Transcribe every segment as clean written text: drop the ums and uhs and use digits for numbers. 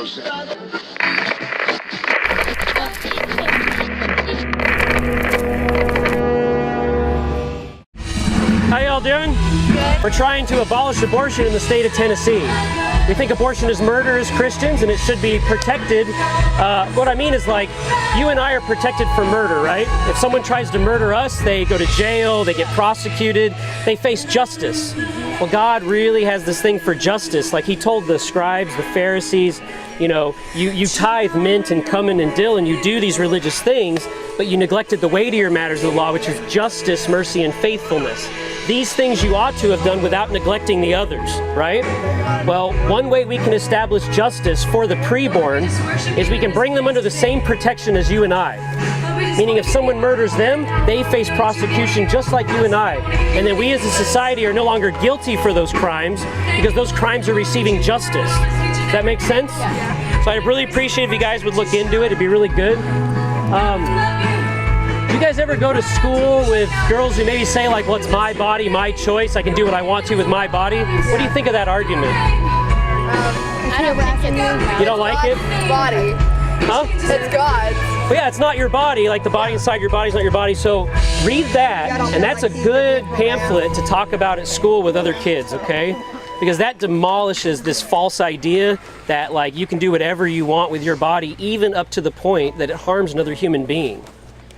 How y'all doing? Good. We're trying to abolish abortion in the state of Tennessee. We think abortion is murder as Christians and it should be protected. What I mean is, like, you and I are protected from murder, right? If someone tries to murder us, they go to jail, they get prosecuted, they face justice. Well, God really has this thing for justice. Like He told the scribes, the Pharisees, you know, you tithe mint and cumin and dill and you do these religious things, but you neglected the weightier matters of the law, which is justice, mercy, and faithfulness. These things you ought to have done without neglecting the others, right? Well, one way we can establish justice for the preborn is we can bring them under the same protection as you and I. Meaning if someone murders them, they face prosecution just like you and I. And then we as a society are no longer guilty for those crimes because those crimes are receiving justice. Does that make sense? So I'd really appreciate if you guys would look into it. It'd be really good. Do you guys ever go to school with girls who maybe say, like, well, it's my body, my choice, I can do what I want to with my body? What do you think of that argument? I don't like it. You don't like it? Body. Huh? It's God's. Well, yeah, it's not your body, like the body inside your body is not your body, so read that, and that's a good pamphlet to talk about at school with other kids, okay? Because that demolishes this false idea that, like, you can do whatever you want with your body, even up to the point that it harms another human being.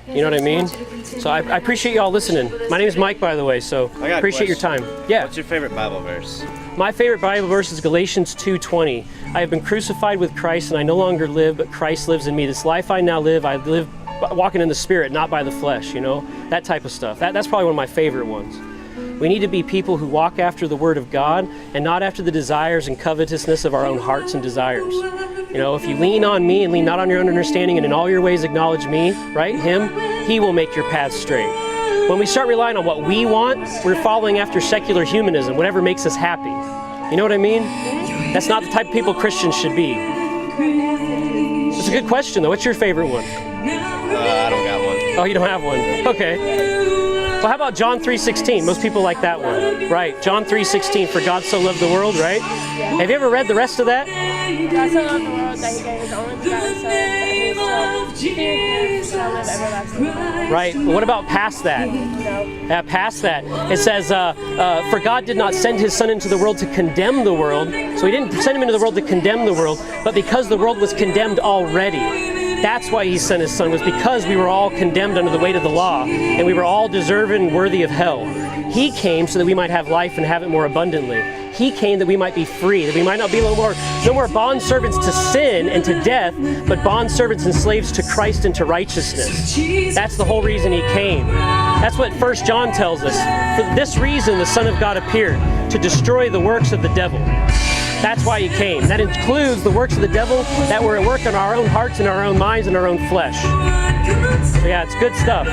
You know what I mean? So I appreciate y'all listening. My name is Mike, by the way, so appreciate your time. Yeah. What's your favorite Bible verse? My favorite Bible verse is Galatians 2:20. I have been crucified with Christ, and I no longer live, but Christ lives in me. This life I now live, I live walking in the Spirit, not by the flesh, you know? That type of stuff. That's probably one of my favorite ones. We need to be people who walk after the Word of God and not after the desires and covetousness of our own hearts and desires. You know, if you lean on me and lean not on your own understanding and in all your ways acknowledge me, right, Him, He will make your path straight. When we start relying on what we want, we're following after secular humanism, whatever makes us happy. You know what I mean? That's not the type of people Christians should be. It's a good question, though. What's your favorite one? I don't got one. Oh, you don't have one? Okay. Well, how about John 3:16? Most people like that one. Right, John 3:16, for God so loved the world, right? Yeah. Have you ever read the rest of that? God so loved the world that He gave His only begotten Son, that whosoever shall live everlasting life. Right, what about past that? No. Past that, it says, for God did not send His Son into the world to condemn the world, so He didn't send Him into the world to condemn the world, but because the world was condemned already. That's why He sent His Son, was because we were all condemned under the weight of the law, and we were all deserving and worthy of hell. He came so that we might have life and have it more abundantly. He came that we might be free, that we might not be no more bondservants to sin and to death, but bondservants and slaves to Christ and to righteousness. That's the whole reason He came. That's what 1 John tells us. For this reason the Son of God appeared, to destroy the works of the devil. That's why He came. That includes the works of the devil that were at work in our own hearts and our own minds and our own flesh. So yeah, it's good stuff.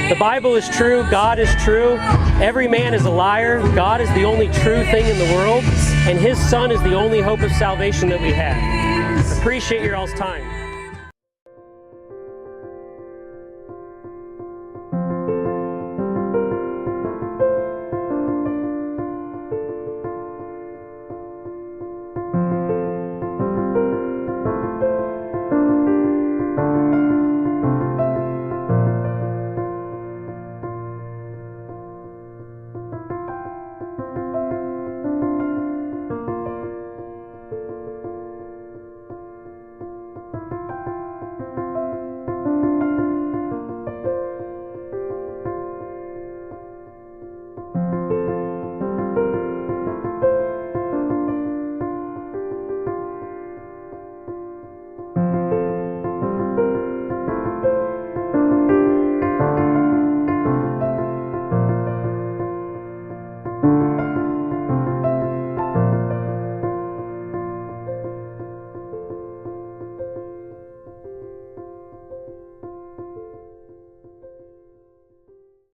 The Bible is true. God is true. Every man is a liar. God is the only true thing in the world. And His Son is the only hope of salvation that we have. Appreciate your all's time.